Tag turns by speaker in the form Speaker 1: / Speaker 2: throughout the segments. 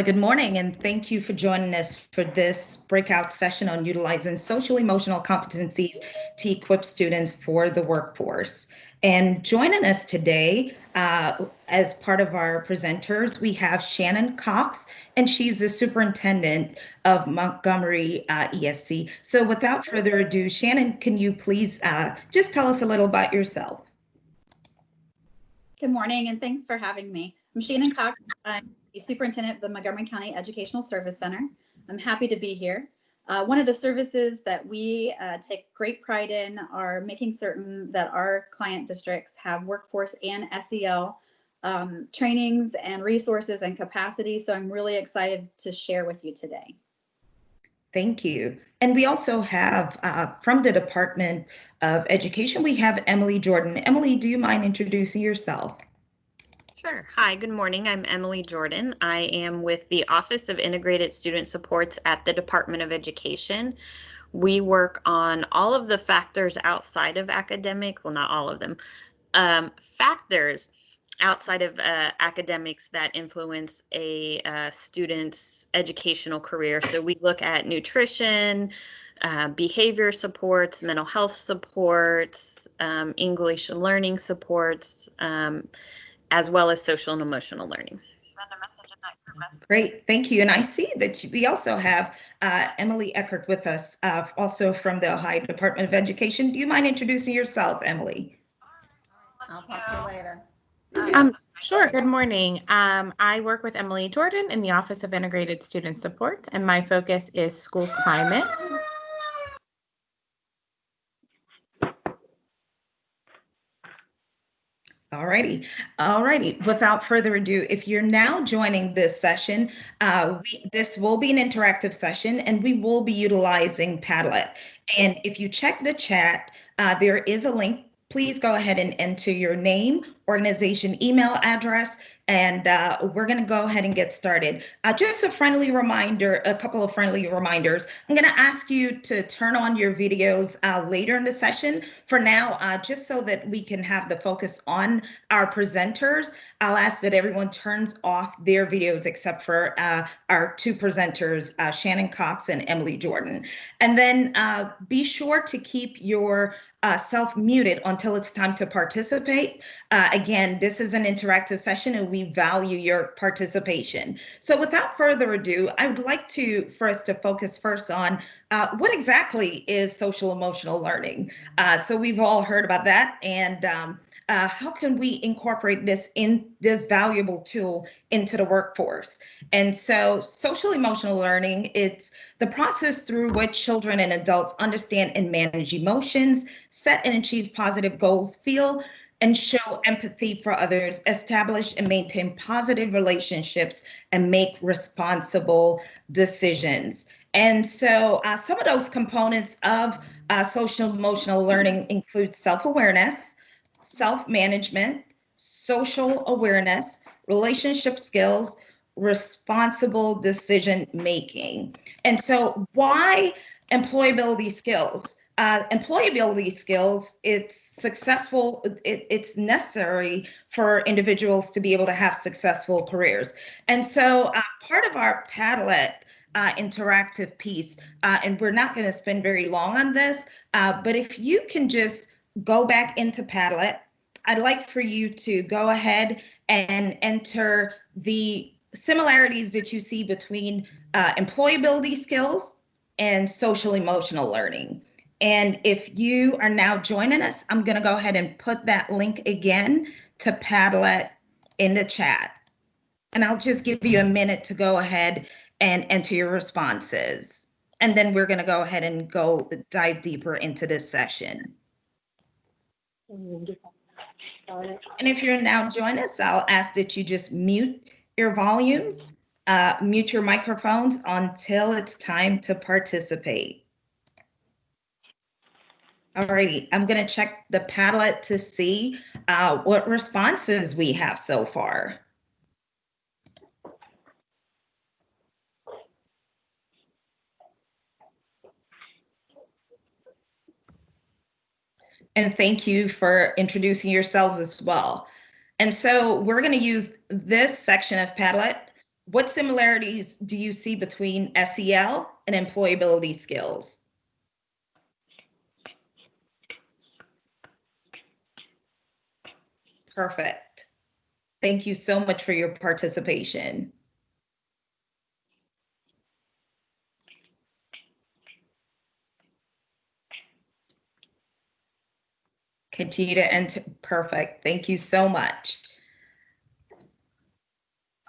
Speaker 1: Good morning, and thank you for joining us for this breakout session on utilizing social emotional competencies to equip students for the workforce. And joining us today as part of our presenters, we have Shannon Cox, and she's the superintendent of Montgomery ESC. So without further ado, Shannon, can you please just tell us a little about yourself?
Speaker 2: Good morning, and thanks for having me. I'm Shannon Cox. I'm the superintendent of the Montgomery County Educational Service Center. I'm happy to be here. One of the services that we take great pride in are making certain that our client districts have workforce and SEL trainings and resources and capacity. So I'm really excited to share with you today.
Speaker 1: Thank you. And we also have from the Department of Education, we have Emily Jordan. Emily, do you mind introducing yourself?
Speaker 3: Sure. Hi, good morning. I'm Emily Jordan. I am with the Office of Integrated Student Supports at the Department of Education. We work on all of the factors outside of academic, well, not all of them, factors outside of academics that influence a student's educational career. So we look at nutrition, behavior supports, mental health supports, English learning supports, as well as social and emotional learning.
Speaker 1: Great, thank you. And I see that we also have Emily Eckert with us, also from the Ohio Department of Education. Do you mind introducing yourself, Emily?
Speaker 4: I'll talk to you later.
Speaker 5: Sure. Good morning. I work with Emily Jordan in the Office of Integrated Student Support, and my focus is school climate.
Speaker 1: All righty. Without further ado, if you're now joining this session, this will be an interactive session, and we will be utilizing Padlet. And if you check the chat, there is a link. Please go ahead and enter your name, organization, email address, and we're going to go ahead and get started. Just a friendly reminder, a couple of friendly reminders. I'm going to ask you to turn on your videos later in the session. For now, just so that we can have the focus on our presenters, I'll ask that everyone turns off their videos except for our two presenters, Shannon Cox and Emily Jordan. And then be sure to keep your self-muted until it's time to participate. Again, this is an interactive session and we value your participation. So without further ado, I would like for us to focus first on what exactly is social emotional learning. So we've all heard about that, and how can we incorporate this valuable tool into the workforce? And so social emotional learning, it's the process through which children and adults understand and manage emotions, set and achieve positive goals, feel and show empathy for others, establish and maintain positive relationships, and make responsible decisions. And so some of those components of social emotional learning include self-awareness, self-management, social awareness, relationship skills, responsible decision making. And so why employability skills? Employability skills, it's necessary for individuals to be able to have successful careers. And so part of our Padlet interactive piece, and we're not going to spend very long on this, but if you can just go back into Padlet, I'd like for you to go ahead and enter the similarities that you see between employability skills and social emotional learning. And if you are now joining us, I'm going to go ahead and put that link again to Padlet in the chat. And I'll just give you a minute to go ahead and enter your responses. And then we're going to go ahead and dive deeper into this session. And if you're now joining us, I'll ask that you just mute your volumes, mute your microphones until it's time to participate. All righty, I'm going to check the Padlet to see what responses we have so far. And thank you for introducing yourselves as well. And so we're going to use this section of Padlet what similarities do you see between SEL and employability skills? Perfect. Thank you so much for your participation. Continue to enter. Perfect. Thank you so much.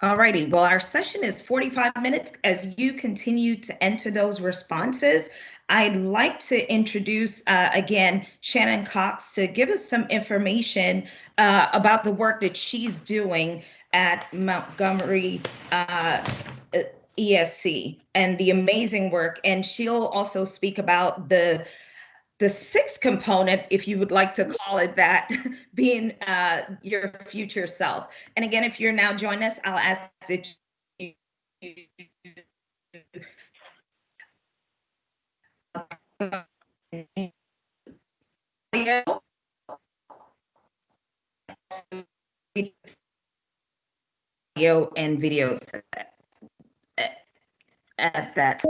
Speaker 1: All righty. Well, our session is 45 minutes. As you continue to enter those responses, I'd like to introduce again Shannon Cox to give us some information about the work that she's doing at Montgomery ESC and the amazing work. And she'll also speak about the sixth component, if you would like to call it that, being your future self. And again, if you're now joining us, I'll ask that you audio and videos at that.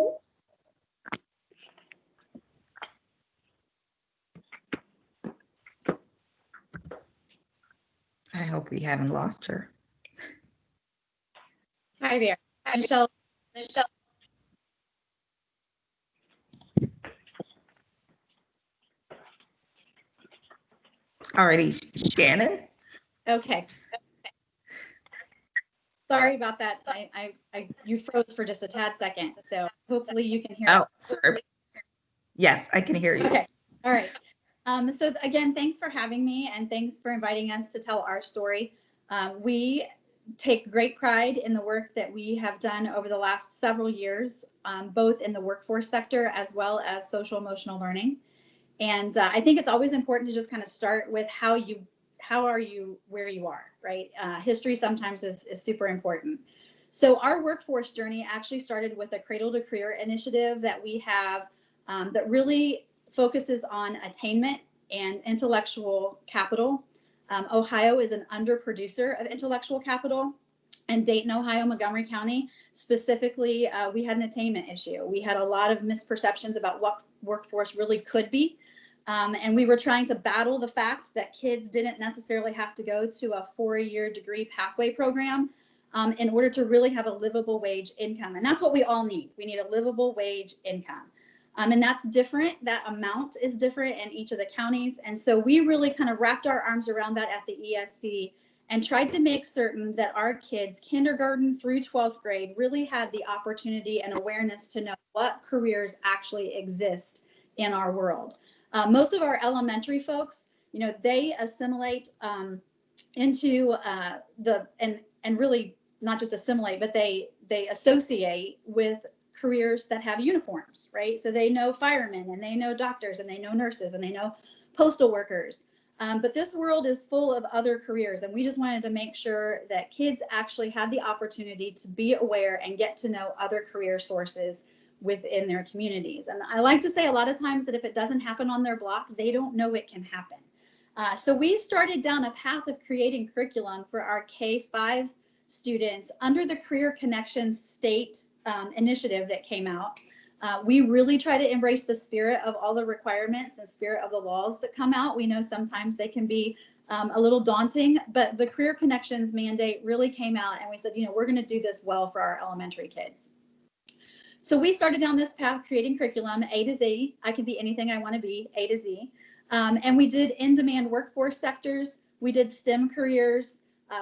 Speaker 1: I hope we haven't lost her.
Speaker 2: Hi there, Michelle.
Speaker 1: Alrighty, Shannon.
Speaker 2: Okay. Sorry about that. You froze for just a tad second, so hopefully you can hear me.
Speaker 1: Oh, sorry. Yes, I can hear you.
Speaker 2: Okay. All right. So again, thanks for having me, and thanks for inviting us to tell our story. We take great pride in the work that we have done over the last several years, both in the workforce sector as well as social emotional learning. And I think it's always important to just kind of start with how are you where you are, right? History sometimes is super important. So our workforce journey actually started with a Cradle to Career initiative that we have that really focuses on attainment and intellectual capital. Ohio is an underproducer of intellectual capital. And Dayton, Ohio, Montgomery County, specifically, we had an attainment issue. We had a lot of misperceptions about what workforce really could be. And we were trying to battle the fact that kids didn't necessarily have to go to a 4-year degree pathway program in order to really have a livable wage income. And that's what we all need. We need a livable wage income. And that's different. That amount is different in each of the counties. And so we really kind of wrapped our arms around that at the ESC and tried to make certain that our kids, kindergarten through 12th grade, really had the opportunity and awareness to know what careers actually exist in our world. Most of our elementary folks, you know, they assimilate into and really not just assimilate, but they associate with careers that have uniforms, right? So they know firemen and they know doctors and they know nurses and they know postal workers. But this world is full of other careers, and we just wanted to make sure that kids actually had the opportunity to be aware and get to know other career sources within their communities. And I like to say a lot of times that if it doesn't happen on their block, they don't know it can happen. So we started down a path of creating curriculum for our K-5 students under the Career Connections state initiative that came out. We really try to embrace the spirit of all the requirements and spirit of the laws that come out. We know sometimes they can be a little daunting, but the Career Connections mandate really came out, and we said, you know, we're going to do this well for our elementary kids. So we started down this path, creating curriculum A to Z. I can be anything I want to be, A to Z. And we did in-demand workforce sectors. We did STEM careers.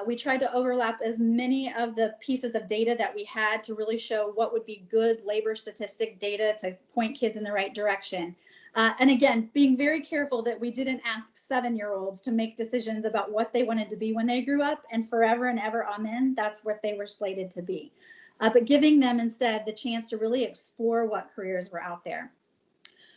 Speaker 2: We tried to overlap as many of the pieces of data that we had to really show what would be good labor statistic data to point kids in the right direction. And again, being very careful that we didn't ask 7-year-olds to make decisions about what they wanted to be when they grew up, and forever and ever, amen, that's what they were slated to be. But giving them instead the chance to really explore what careers were out there.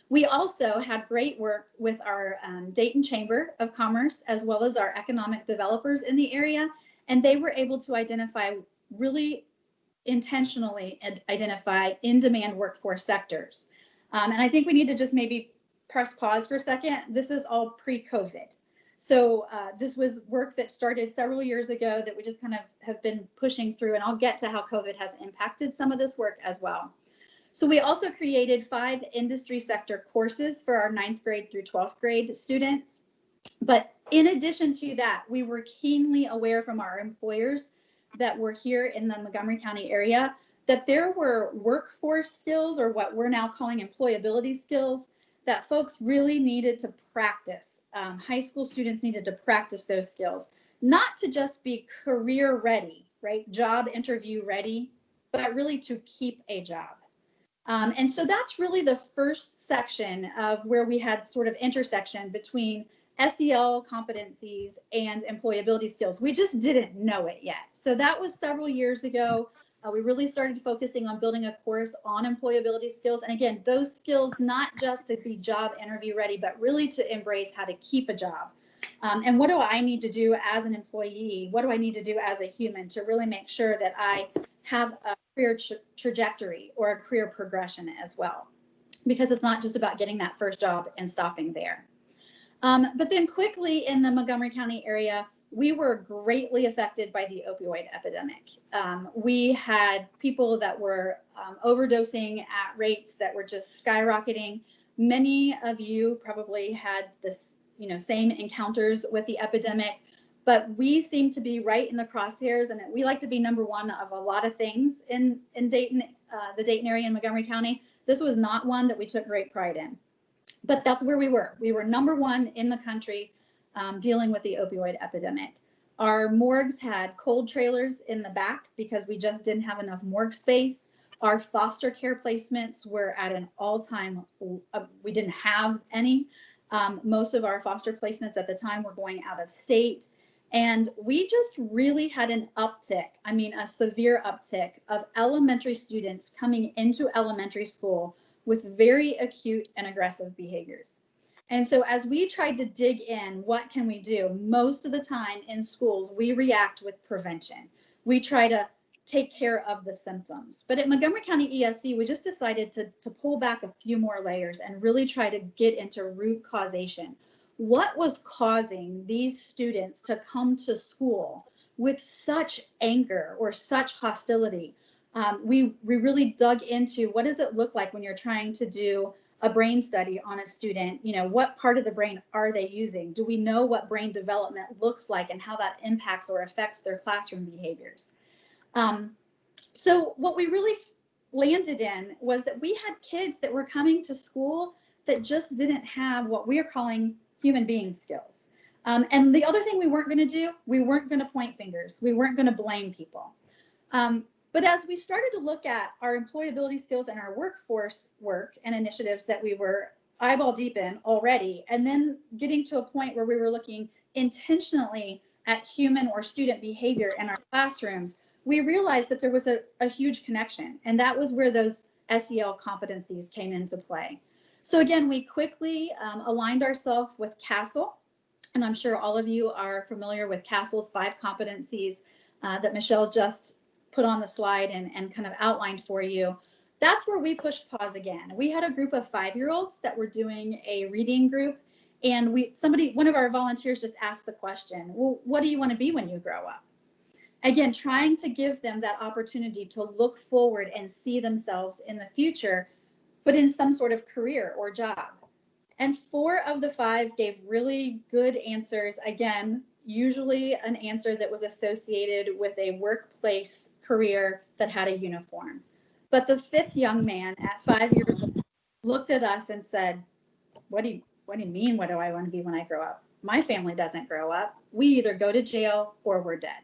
Speaker 2: We also had great work with our Dayton Chamber of Commerce, as well as our economic developers in the area, and they were able to identify, really intentionally identify in-demand workforce sectors. And I think we need to just maybe press pause for a second. This is all pre-COVID. So this was work that started several years ago that we just kind of have been pushing through, and I'll get to how COVID has impacted some of this work as well. So we also created 5 industry sector courses for our 9th grade through 12th grade students. But in addition to that, we were keenly aware from our employers that were here in the Montgomery County area that there were workforce skills, or what we're now calling employability skills, that folks really needed to practice. High school students needed to practice those skills, not to just be career ready, right? Job interview ready, but really to keep a job. And so that's really the first section of where we had sort of intersection between SEL competencies and employability skills. We just didn't know it yet. So that was several years ago. We really started focusing on building a course on employability skills. And again, those skills, not just to be job interview ready, but really to embrace how to keep a job. And what do I need to do as an employee? What do I need to do as a human to really make sure that I have a career trajectory or a career progression as well? Because it's not just about getting that first job and stopping there. But then quickly in the Montgomery County area, we were greatly affected by the opioid epidemic. We had people that were overdosing at rates that were just skyrocketing. Many of you probably had this, same encounters with the epidemic, but we seem to be right in the crosshairs, and we like to be number one of a lot of things in Dayton, the Dayton area in Montgomery County. This was not one that we took great pride in. But that's where we were. We were number one in the country dealing with the opioid epidemic. Our morgues had cold trailers in the back because we just didn't have enough morgue space. Our foster care placements were at an all-time, we didn't have any. Most of our foster placements at the time were going out of state. And we just really had an uptick, a severe uptick of elementary students coming into elementary school with very acute and aggressive behaviors. And so as we tried to dig in, what can we do? Most of the time in schools, we react with prevention. We try to take care of the symptoms. But at Montgomery County ESC, we just decided to pull back a few more layers and really try to get into root causation. What was causing these students to come to school with such anger or such hostility? We really dug into what does it look like when you're trying to do a brain study on a student. What part of the brain are they using? Do we know what brain development looks like and how that impacts or affects their classroom behaviors? So what we really landed in was that we had kids that were coming to school that just didn't have what we are calling human being skills. And the other thing we weren't going to do, we weren't going to point fingers. We weren't going to blame people. But as we started to look at our employability skills and our workforce work and initiatives that we were eyeball deep in already, and then getting to a point where we were looking intentionally at human or student behavior in our classrooms, we realized that there was a huge connection. And that was where those SEL competencies came into play. So again, we quickly aligned ourselves with CASEL. And I'm sure all of you are familiar with CASEL's 5 competencies that Michelle just put on the slide and kind of outlined for you. That's where we pushed pause again. We had a group of 5-year-olds that were doing a reading group, and one of our volunteers just asked the question, well, what do you want to be when you grow up? Again, trying to give them that opportunity to look forward and see themselves in the future, but in some sort of career or job. And 4 of the 5 gave really good answers. Again, usually an answer that was associated with a workplace career that had a uniform. But the 5th young man at 5 years old looked at us and said, what do you mean, what do I want to be when I grow up? My family doesn't grow up. We either go to jail or we're dead.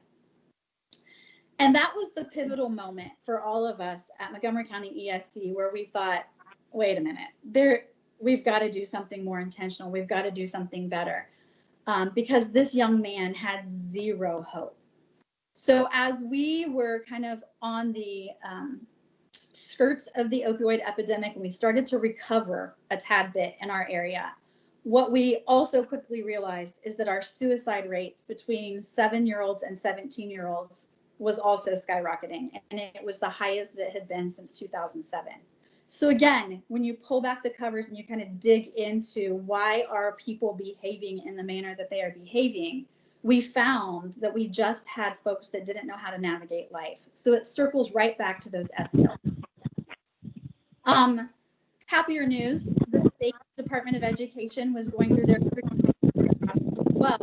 Speaker 2: And that was the pivotal moment for all of us at Montgomery County ESC, where we thought, wait a minute, we've got to do something more intentional. We've got to do something better. Because this young man had zero hope. So as we were kind of on the skirts of the opioid epidemic and we started to recover a tad bit in our area, what we also quickly realized is that our suicide rates between 7-year-olds and 17-year-olds was also skyrocketing. And it was the highest that it had been since 2007. So again, when you pull back the covers and you kind of dig into why are people behaving in the manner that they are behaving, we found that we just had folks that didn't know how to navigate life. So it circles right back to those SEL. Happier news, the State Department of Education was going through their process as well.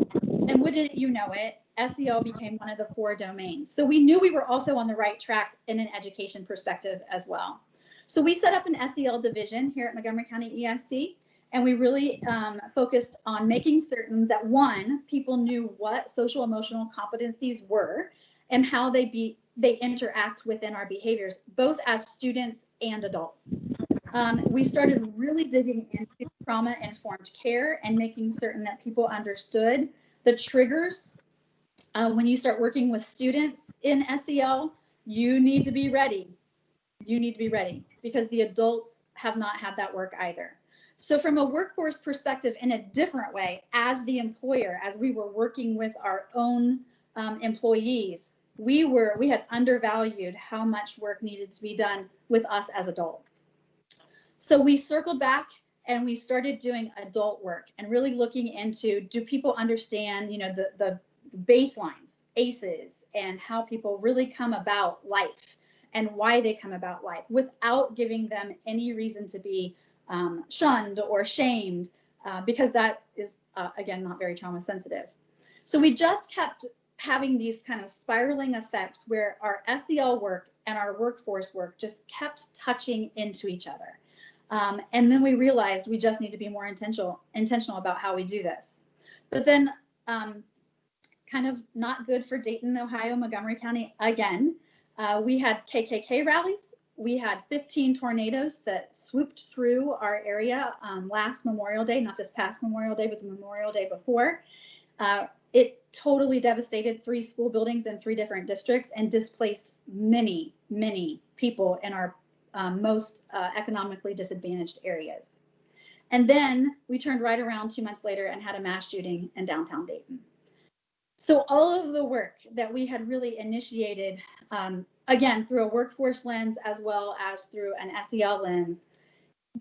Speaker 2: And wouldn't you know it, SEL became one of the 4 domains. So we knew we were also on the right track in an education perspective as well. So we set up an SEL division here at Montgomery County ESC, and we really focused on making certain that, one, people knew what social emotional competencies were and how they interact within our behaviors, both as students and adults. We started really digging into trauma-informed care and making certain that people understood the triggers. When you start working with students in SEL, you need to be ready. You need to be ready because the adults have not had that work either. So from a workforce perspective, in a different way, as the employer, as we were working with our own employees, we had undervalued how much work needed to be done with us as adults. So we circled back and we started doing adult work and really looking into, do people understand, the baselines, ACEs, and how people really come about life and why they come about life without giving them any reason to be shunned or shamed, because that is, again, not very trauma sensitive. So we just kept having these kind of spiraling effects where our SEL work and our workforce work just kept touching into each other. And then we realized we just need to be more intentional about how we do this. But then kind of not good for Dayton, Ohio, Montgomery County again. We had KKK rallies. We had 15 tornadoes that swooped through our area last Memorial Day, not this past Memorial Day, but the Memorial Day before. It totally devastated 3 school buildings in 3 different districts and displaced many, many people in our most economically disadvantaged areas. And then we turned right around 2 months later and had a mass shooting in downtown Dayton. So all of the work that we had really initiated, again, through a workforce lens as well as through an SEL lens,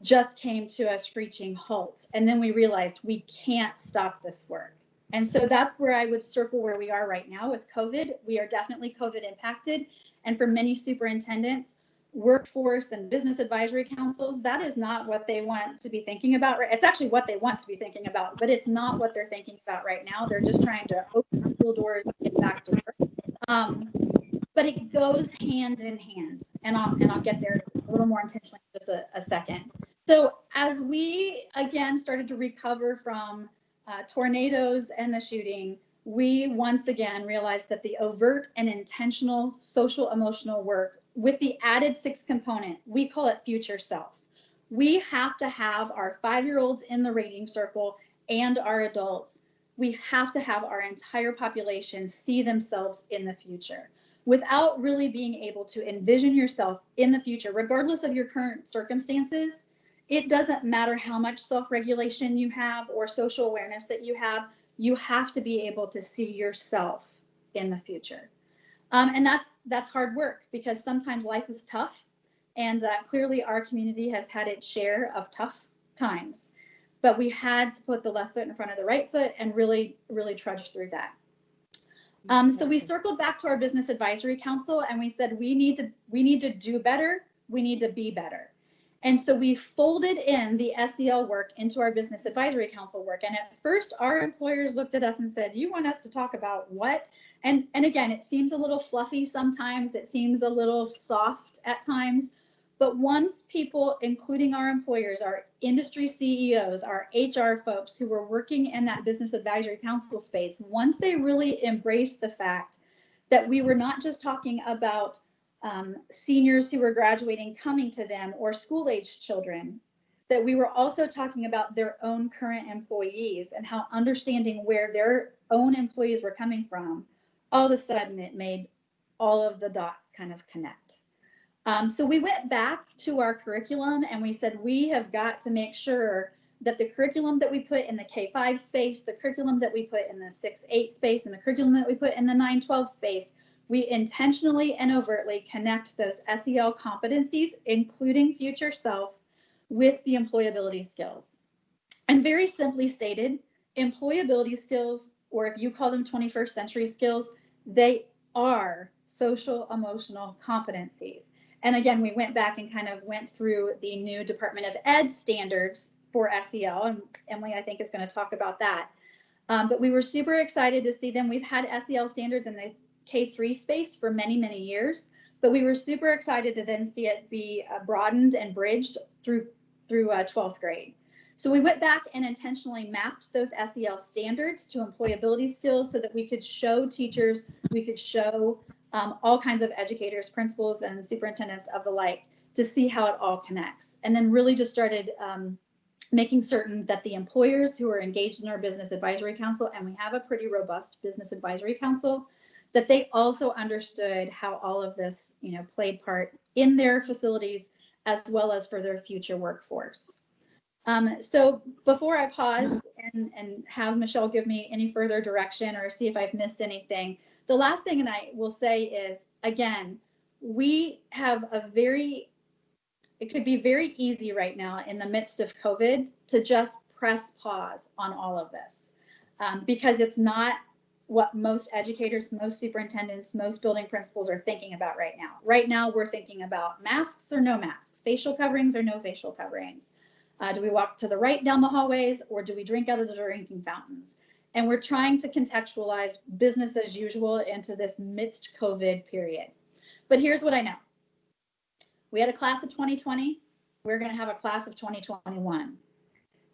Speaker 2: just came to a screeching halt. And then we realized we can't stop this work. And so that's where I would circle where we are right now with COVID. We are definitely COVID impacted. And for many superintendents, workforce and business advisory councils, that is not what they want to be thinking about. It's actually what they want to be thinking about, but it's not what they're thinking about right now. They're just trying to open the school doors and get back to work. But it goes hand in hand, and I'll get there a little more intentionally in just a second. So as we again started to recover from tornadoes and the shooting, we once again realized that the overt and intentional social emotional work with the added 6th component, we call it future self. We have to have our 5-year-olds in the rating circle and our adults. We have to have our entire population see themselves in the future without really being able to envision yourself in the future, regardless of your current circumstances. It doesn't matter how much self-regulation you have or social awareness that you have to be able to see yourself in the future. And that's hard work because sometimes life is tough. And clearly our community has had its share of tough times. But we had to put the left foot in front of the right foot and really, really trudge through that. So we circled back to our Business Advisory Council and we said, we need to do better. We need to be better. And so we folded in the SEL work into our Business Advisory Council work. And at first our employers looked at us and said, you want us to talk about what? And again, it seems a little fluffy sometimes. It seems a little soft at times. But once people, including our employers, our industry CEOs, our HR folks who were working in that Business Advisory Council space, once they really embraced the fact that we were not just talking about seniors who were graduating coming to them or school-aged children, that we were also talking about their own current employees and how understanding where their own employees were coming from, all of a sudden it made all of the dots kind of connect. So we went back to our curriculum and we said, we have got to make sure that the curriculum that we put in the K-5 space, the curriculum that we put in the 6-8 space, and the curriculum that we put in the 9-12 space we intentionally and overtly connect those SEL competencies, including future self, with the employability skills. And very simply stated, employability skills, or if you call them 21st century skills, they are social emotional competencies. And again, we went back and kind of went through the new Department of Ed standards for SEL, and Emily, I think, is going to talk about that. But we were super excited to see them. We've had SEL standards in the K-3 space for many, many years, but we were super excited to then see it be broadened and bridged through 12th grade. So we went back and intentionally mapped those SEL standards to employability skills so that we could show teachers, we could show all kinds of educators, principals, and superintendents of the like to see how it all connects. And then really just started making certain that the employers who are engaged in our business advisory council, and we have a pretty robust business advisory council, that they also understood how all of this, played part in their facilities as well as for their future workforce. So before I pause and have Michelle give me any further direction or see if I've missed anything, the last thing I will say is, again, we have it could be very easy right now in the midst of COVID to just press pause on all of this because it's not what most educators, most superintendents, most building principals are thinking about right now. Right now, we're thinking about masks or no masks, facial coverings or no facial coverings. Do we walk to the right down the hallways or do we drink out of the drinking fountains? And we're trying to contextualize business as usual into this midst COVID period. But here's what I know. We had a class of 2020. We're going to have a class of 2021.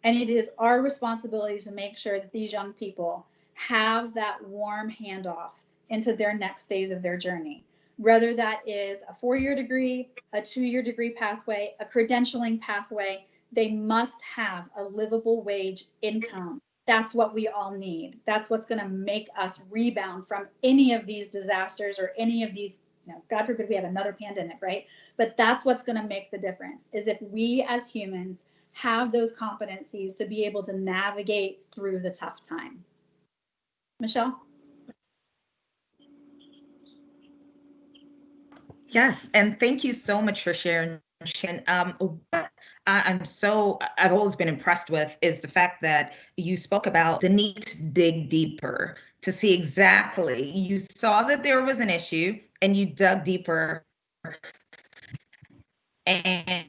Speaker 2: And it is our responsibility to make sure that these young people have that warm handoff into their next phase of their journey. Whether that is a 4-year degree, a 2-year degree pathway, a credentialing pathway, they must have a livable wage income. That's what we all need. That's what's going to make us rebound from any of these disasters or any of these, God forbid we have another pandemic, right? But that's what's going to make the difference is if we as humans have those competencies to be able to navigate through the tough time. Michelle?
Speaker 1: Yes, and thank you so much for sharing. What I've always been impressed with is the fact that you spoke about the need to dig deeper to see exactly, you saw that there was an issue and you dug deeper and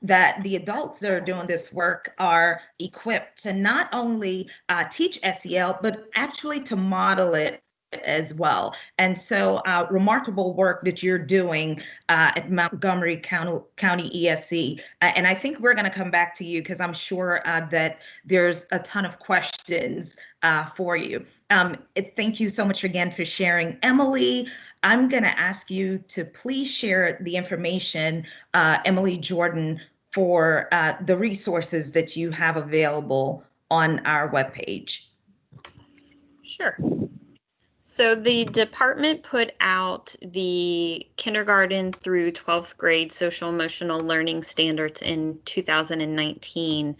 Speaker 1: that the adults that are doing this work are equipped to not only teach SEL, but actually to model it as well. And so remarkable work that you're doing at Montgomery County ESC. And I think we're going to come back to you because I'm sure that there's a ton of questions for you. Thank you so much again for sharing. Emily, I'm going to ask you to please share the information, Emily Jordan, for the resources that you have available on our webpage.
Speaker 3: Sure. So the department put out the kindergarten through 12th grade social emotional learning standards in 2019.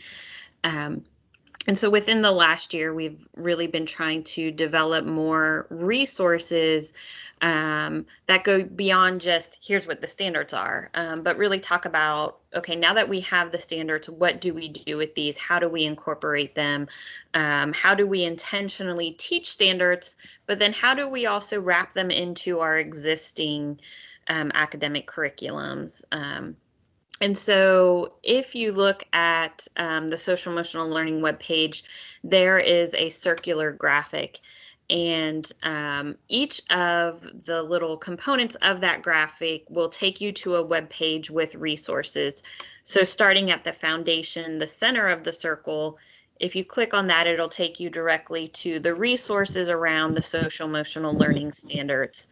Speaker 3: And so within the last year, we've really been trying to develop more resources that go beyond just here's what the standards are, but really talk about, okay, now that we have the standards, what do we do with these? How do we incorporate them? How do we intentionally teach standards? But then how do we also wrap them into our existing academic curriculums? And so if you look at the social emotional learning webpage, there is a circular graphic, and each of the little components of that graphic will take you to a web page with resources. So starting at the foundation, the center of the circle, if you click on that, it'll take you directly to the resources around the social emotional learning standards.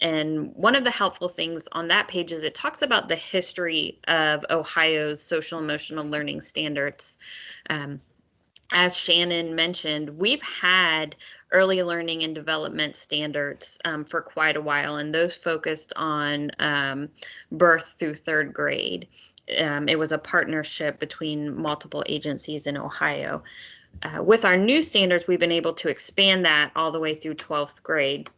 Speaker 3: And one of the helpful things on that page is it talks about the history of Ohio's social emotional learning standards. As Shannon mentioned, we've had early learning and development standards for quite a while, and those focused on birth through 3rd grade. It was a partnership between multiple agencies in Ohio. With our new standards, we've been able to expand that all the way through 12th grade.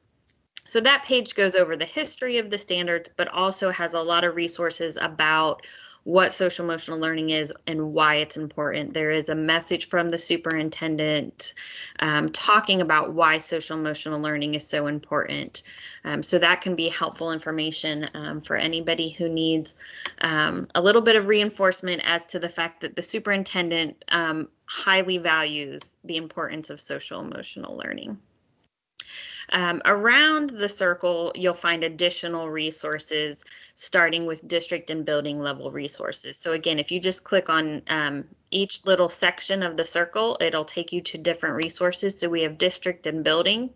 Speaker 3: So that page goes over the history of the standards, but also has a lot of resources about what social emotional learning is and why it's important. There is a message from the superintendent talking about why social emotional learning is so important. So that can be helpful information for anybody who needs a little bit of reinforcement as to the fact that the superintendent highly values the importance of social emotional learning. Around the circle, you'll find additional resources, starting with district and building level resources. So again, if you just click on each little section of the circle, it'll take you to different resources. So we have district and building,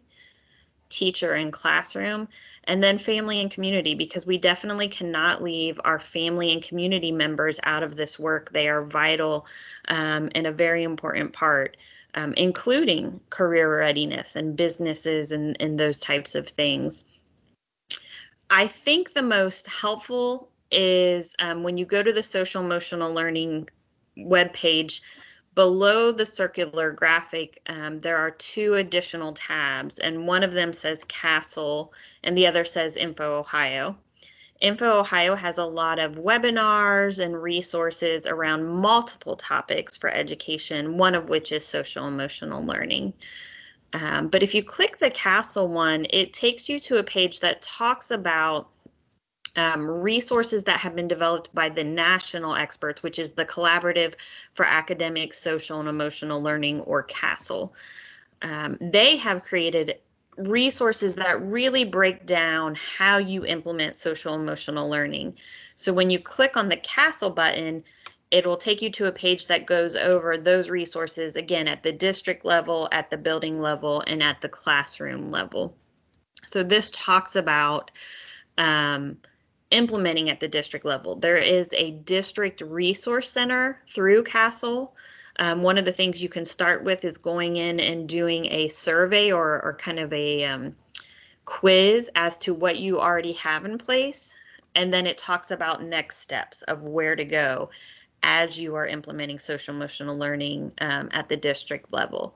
Speaker 3: teacher and classroom, and then family and community, because we definitely cannot leave our family and community members out of this work. They are vital and a very important part. Including career readiness and businesses and those types of things. I think the most helpful is when you go to the social emotional learning webpage, below the circular graphic, there are 2 additional tabs, and one of them says CASEL and the other says Info Ohio. Info Ohio has a lot of webinars and resources around multiple topics for education, one of which is social emotional learning. But if you click the CASEL one, it takes you to a page that talks about resources that have been developed by the national experts, which is the Collaborative for Academic, Social, and Emotional Learning, or CASEL. They have created resources that really break down how you implement social emotional learning. So when you click on the CASEL button, it will take you to a page that goes over those resources, again, at the district level, at the building level, and at the classroom level. So this talks about implementing at the district level. There is a district resource center through CASEL. One of the things you can start with is going in and doing a survey or kind of a quiz as to what you already have in place. And then it talks about next steps of where to go as you are implementing social emotional learning at the district level.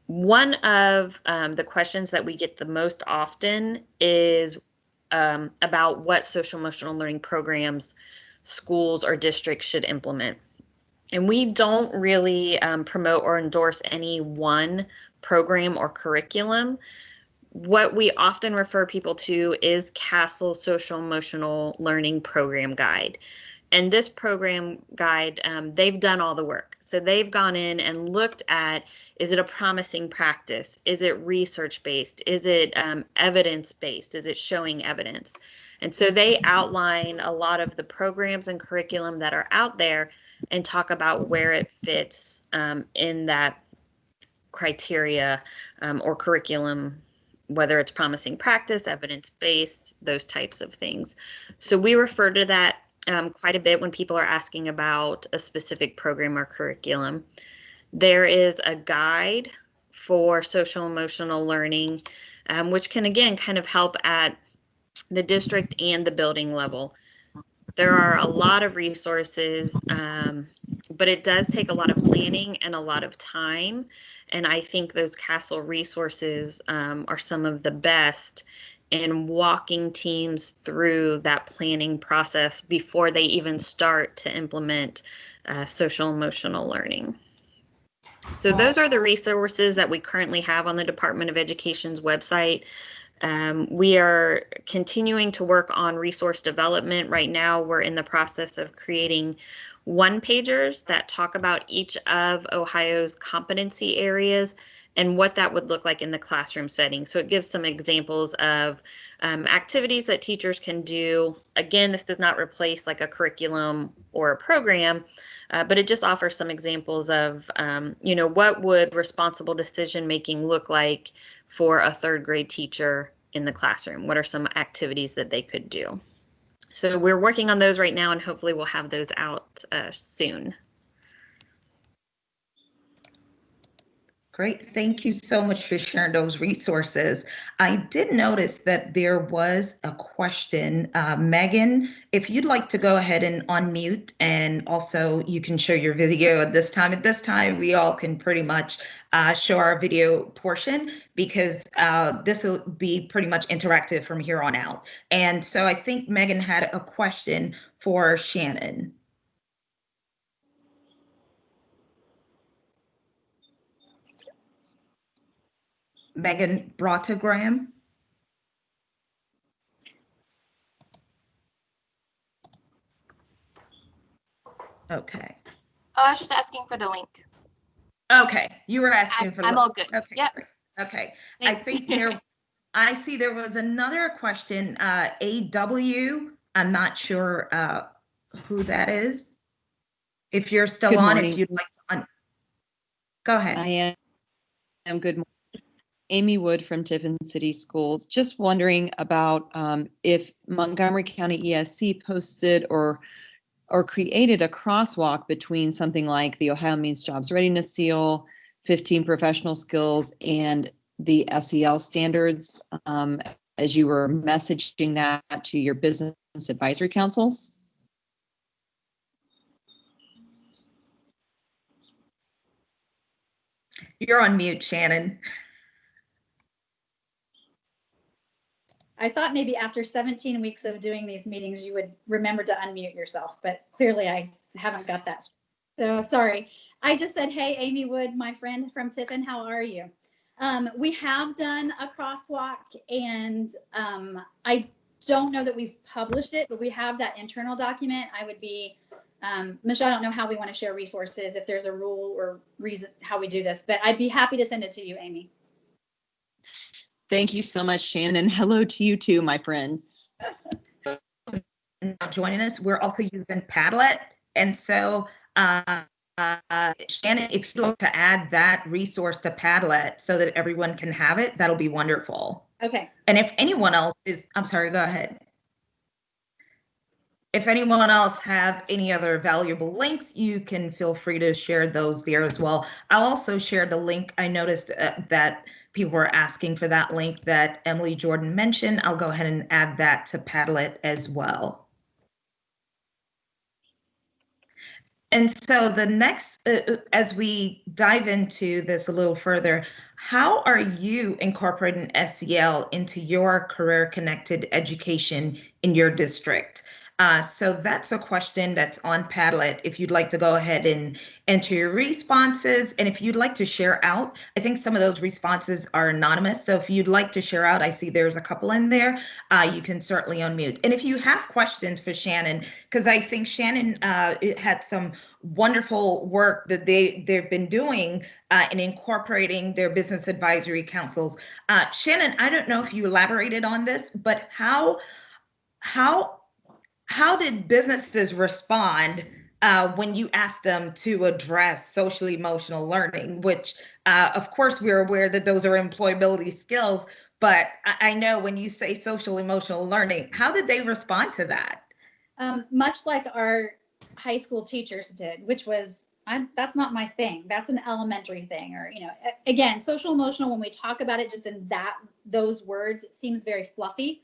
Speaker 3: One of the questions that we get the most often is about what social emotional learning programs schools or districts should implement. And we don't really promote or endorse any one program or curriculum. What we often refer people to is CASEL Social Emotional Learning Program Guide. And this program guide, they've done all the work. So they've gone in and looked at, is it a promising practice? Is it research-based? Is it evidence-based? Is it showing evidence? And so they outline a lot of the programs and curriculum that are out there and talk about where it fits in that criteria or curriculum, whether it's promising practice, evidence-based, those types of things. So we refer to that quite a bit when people are asking about a specific program or curriculum. There is a guide for social emotional learning, which can, again, kind of help at the district and the building level. There are a lot of resources, but it does take a lot of planning and a lot of time. And I think those CASEL resources are some of the best in walking teams through that planning process before they even start to implement social emotional learning. So those are the resources that we currently have on the Department of Education's website. We are continuing to work on resource development. Right now, we're in the process of creating one-pagers that talk about each of Ohio's competency areas and what that would look like in the classroom setting. So it gives some examples of activities that teachers can do. Again, this does not replace like a curriculum or a program, but it just offers some examples of, what would responsible decision-making look like for a 3rd grade teacher in the classroom? What are some activities that they could do? So we're working on those right now, and hopefully we'll have those out soon.
Speaker 1: Great. Thank you so much for sharing those resources. I did notice that there was a question. Megan, if you'd like to go ahead and unmute, and also you can show your video at this time. At this time, we all can pretty much show our video portion because this will be pretty much interactive from here on out. And so I think Megan had a question for Shannon. Megan Brotagram. Okay.
Speaker 6: Oh, I was just asking for the link.
Speaker 1: Okay, you were asking for.
Speaker 6: I'm all good.
Speaker 1: Okay.
Speaker 6: Yep.
Speaker 1: Great. Okay.
Speaker 6: Thanks.
Speaker 1: I think I see there was another question. AW. I'm not sure who that is. If you're still
Speaker 7: Good
Speaker 1: on,
Speaker 7: morning.
Speaker 1: if you'd like to go ahead.
Speaker 7: I am good morning. Amy Wood from Tiffin City Schools. Just wondering about if Montgomery County ESC posted or created a crosswalk between something like the Ohio Means Jobs Readiness Seal, 15 professional skills, and the SEL standards as you were messaging that to your business advisory councils.
Speaker 1: You're on mute, Shannon.
Speaker 2: I thought maybe after 17 weeks of doing these meetings, you would remember to unmute yourself, but clearly I haven't got that. So sorry. I just said, hey, Amy Wood, my friend from Tiffin, how are you? We have done a crosswalk, and I don't know that we've published it, but we have that internal document. I would be, Michelle, I don't know how we want to share resources, if there's a rule or reason how we do this, but I'd be happy to send it to you, Amy.
Speaker 7: Thank you so much, Shannon. Hello to you too, my friend.
Speaker 1: Joining us, we're also using Padlet. And so Shannon, if you'd like to add that resource to Padlet so that everyone can have it, that'll be wonderful.
Speaker 2: Okay.
Speaker 1: And if anyone else is, I'm sorry, go ahead. If anyone else have any other valuable links, you can feel free to share those there as well. I'll also share the link. I noticed that people were asking for that link that Emily Jordan mentioned. I'll go ahead and add that to Padlet as well. And so the next, as we dive into this a little further, how are you incorporating SEL into your career-connected education in your district? So that's a question that's on Padlet. If you'd like to go ahead and enter your responses, and if you'd like to share out, I think some of those responses are anonymous. So if you'd like to share out, I see there's a couple in there, you can certainly unmute. And if you have questions for Shannon, because I think Shannon had some wonderful work that they've been doing in incorporating their business advisory councils. Shannon, I don't know if you elaborated on this, but how did businesses respond when you asked them to address social emotional learning, which of course we're aware that those are employability skills, but I know when you say social emotional learning, how did they respond to that?
Speaker 2: Much like our high school teachers did, which was, that's not my thing. That's an elementary thing. Or, again, social emotional, when we talk about it just in those words, it seems very fluffy.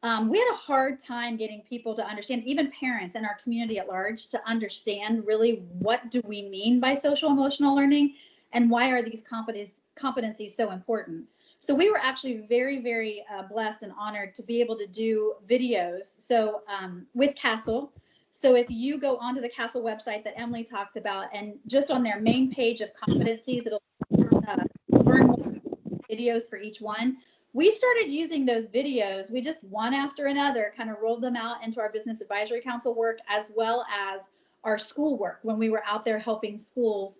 Speaker 2: We had a hard time getting people to understand, even parents and our community at large, to understand really what do we mean by social emotional learning and why are these competencies so important. So we were actually very, very blessed and honored to be able to do videos. So with CASEL. So if you go onto the CASEL website that Emily talked about, and just on their main page of competencies, it'll learn more videos for each one. We started using those videos. We just one after another kind of rolled them out into our business advisory council work, as well as our school work when we were out there helping schools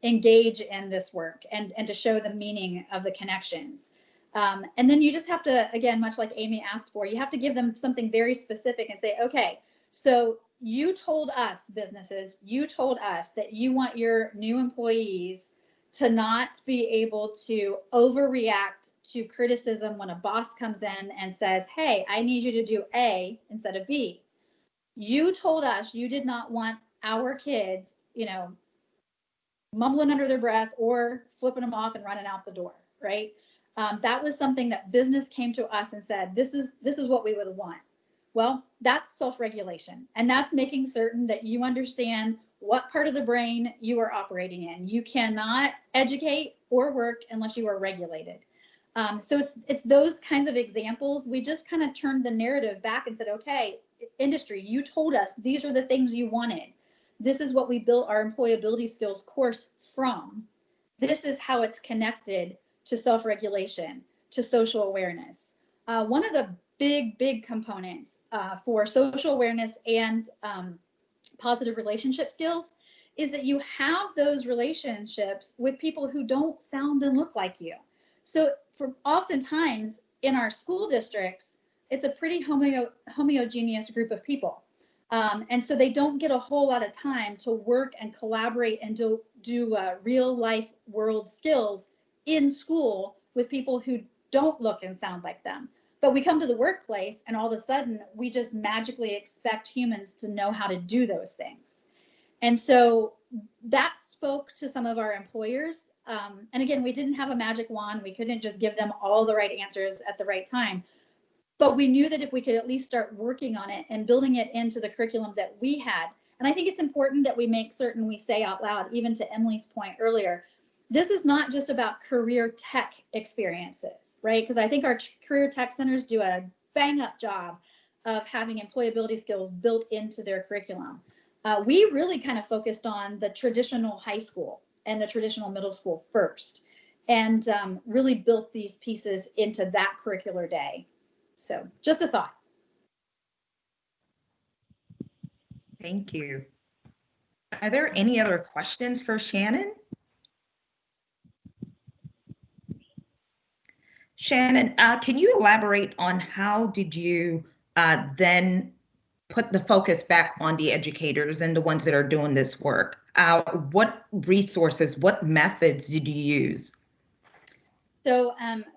Speaker 2: engage in this work and to show the meaning of the connections. And then you just have to, again, much like Amy asked for, you have to give them something very specific and say, okay, so you told us, businesses, you told us that you want your new employees to not be able to overreact to criticism when a boss comes in and says, hey, I need you to do A instead of B. You told us you did not want our kids, mumbling under their breath or flipping them off and running out the door, right? That was something that business came to us and said, this is what we would want. Well, that's self-regulation, and that's making certain that you understand what part of the brain you are operating in. You cannot educate or work unless you are regulated. So it's those kinds of examples. We just kind of turned the narrative back and said, okay, industry, you told us these are the things you wanted. This is what we built our employability skills course from. This is how it's connected to self-regulation, to social awareness. One of the big components for social awareness and positive relationship skills is that you have those relationships with people who don't sound and look like you. So for oftentimes in our school districts, it's a pretty homogeneous group of people. And so they don't get a whole lot of time to work and collaborate and do real life world skills in school with people who don't look and sound like them. But we come to the workplace and all of a sudden we just magically expect humans to know how to do those things. And so that spoke to some of our employers. And again, we didn't have a magic wand. We couldn't just give them all the right answers at the right time. But we knew that if we could at least start working on it and building it into the curriculum that we had. And I think it's important that we make certain we say out loud, even to Emily's point earlier, this is not just about career tech experiences, right? Because I think our career tech centers do a bang up job of having employability skills built into their curriculum. We really kind of focused on the traditional high school and the traditional middle school first, and really built these pieces into that curricular day. So just a thought.
Speaker 1: Thank you. Are there any other questions for Shannon? Shannon, can you elaborate on how did you then put the focus back on the educators and the ones that are doing this work? What resources, what methods did you use?
Speaker 2: So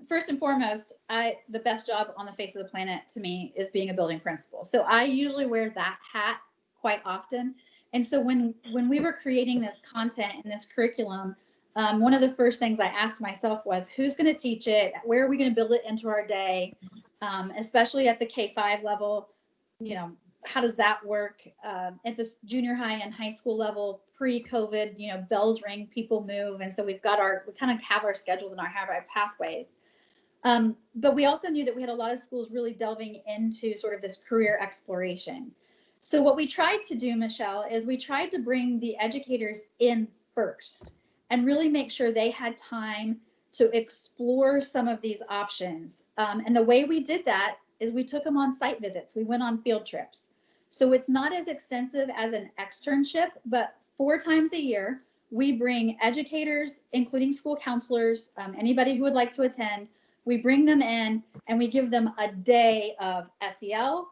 Speaker 2: first and foremost, the best job on the face of the planet to me is being a building principal. So I usually wear that hat quite often. And so when we were creating this content and this curriculum, one of the first things I asked myself was, who's going to teach it? Where are we going to build it into our day? Especially at the K-5 level, you know, how does that work? At the junior high and high school level, pre-COVID, you know, bells ring, people move. And so we kind of have our schedules and have our pathways. But we also knew that we had a lot of schools really delving into sort of this career exploration. So what we tried to do, Michelle, is we tried to bring the educators in first and really make sure they had time to explore some of these options. And the way we did that is we took them on site visits. We went on field trips. So it's not as extensive as an externship, but 4 times a year, we bring educators, including school counselors, anybody who would like to attend, we bring them in and we give them a day of SEL.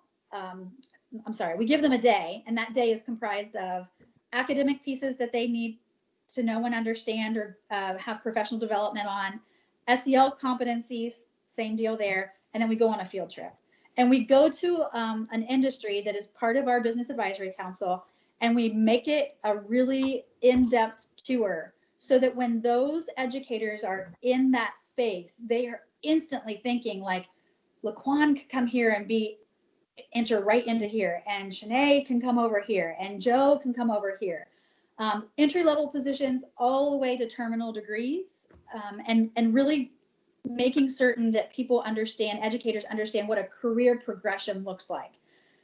Speaker 2: We give them a day, and that day is comprised of academic pieces that they need to know and understand or have professional development on, SEL competencies, same deal there, and then we go on a field trip. And we go to an industry that is part of our Business Advisory Council, and we make it a really in-depth tour so that when those educators are in that space, they are instantly thinking like, Laquan could come here and enter right into here, and Shanae can come over here, and Joe can come over here. Entry-level positions all the way to terminal degrees, and really making certain that educators understand what a career progression looks like.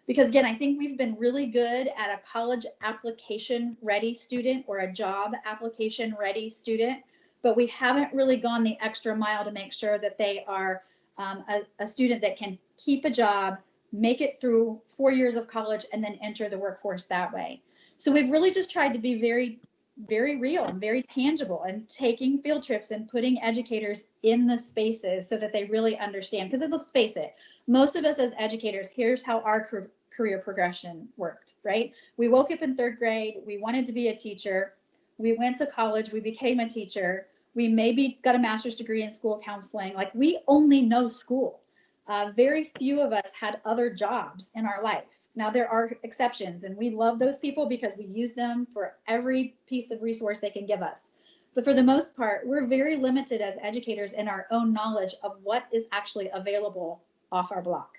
Speaker 2: Because again, I think we've been really good at a college application ready student or a job application ready student, but we haven't really gone the extra mile to make sure that they are a student that can keep a job, make it through 4 years of college, and then enter the workforce that way. So we've really just tried to be very, very real and very tangible, and taking field trips and putting educators in the spaces so that they really understand. Because let's face it, most of us as educators, here's how our career progression worked, right? We woke up in 3rd grade, we wanted to be a teacher, we went to college, we became a teacher, we maybe got a master's degree in school counseling. Like, we only know school. very few of us had other jobs in our life. Now, there are exceptions, and we love those people because we use them for every piece of resource they can give us. But for the most part, we're very limited as educators in our own knowledge of what is actually available off our block.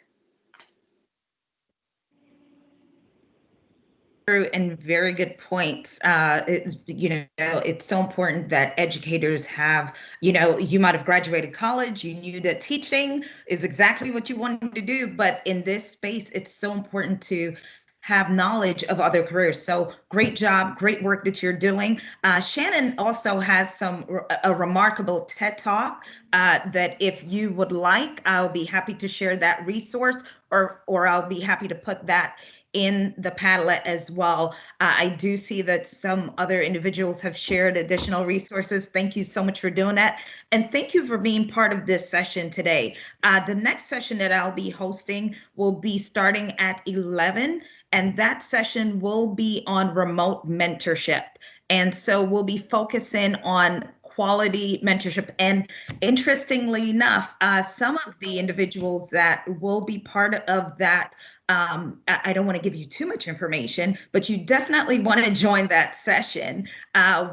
Speaker 1: And very good points. It's so important that educators have, you might have graduated college, you knew that teaching is exactly what you wanted to do, but in this space, it's so important to have knowledge of other careers. So great job, great work that you're doing. Shannon also has a remarkable TED Talk that if you would like, I'll be happy to share that resource, or I'll be happy to put that in the Padlet as well. I do see that some other individuals have shared additional resources. Thank you so much for doing that. And thank you for being part of this session today. The next session that I'll be hosting will be starting at 11, and that session will be on remote mentorship. And so we'll be focusing on quality mentorship. And interestingly enough, some of the individuals that will be part of that, I don't want to give you too much information, but you definitely want to join that session.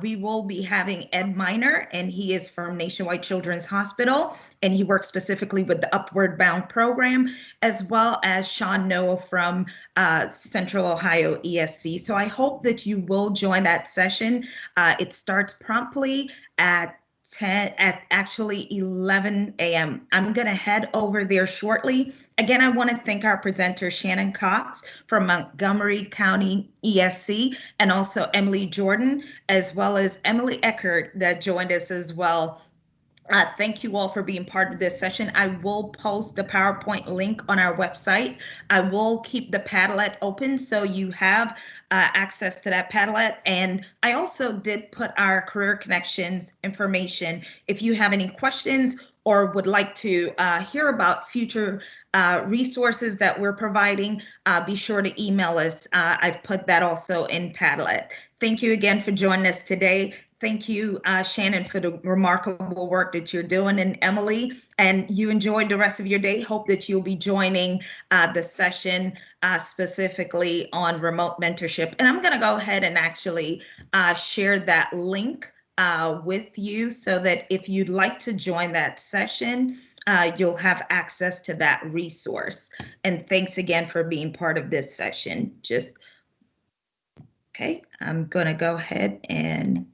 Speaker 1: We will be having Ed Miner, and he is from Nationwide Children's Hospital, and he works specifically with the Upward Bound program, as well as Sean Noah from Central Ohio ESC. So I hope that you will join that session. It starts promptly at 11 a.m. I'm going to head over there shortly. Again, I want to thank our presenter, Shannon Cox from Montgomery County ESC, and also Emily Jordan, as well as Emily Eckert that joined us as well. Thank you all for being part of this session. I will post the PowerPoint link on our website. I will keep the Padlet open so you have access to that Padlet. And I also did put our Career Connections information. If you have any questions or would like to hear about future resources that we're providing, be sure to email us. I've put that also in Padlet. Thank you again for joining us today. Thank you, Shannon, for the remarkable work that you're doing, and Emily, and you enjoyed the rest of your day. Hope that you'll be joining the session specifically on remote mentorship. And I'm going to go ahead and actually share that link with you so that if you'd like to join that session, you'll have access to that resource. And thanks again for being part of this session. Okay, I'm going to go ahead and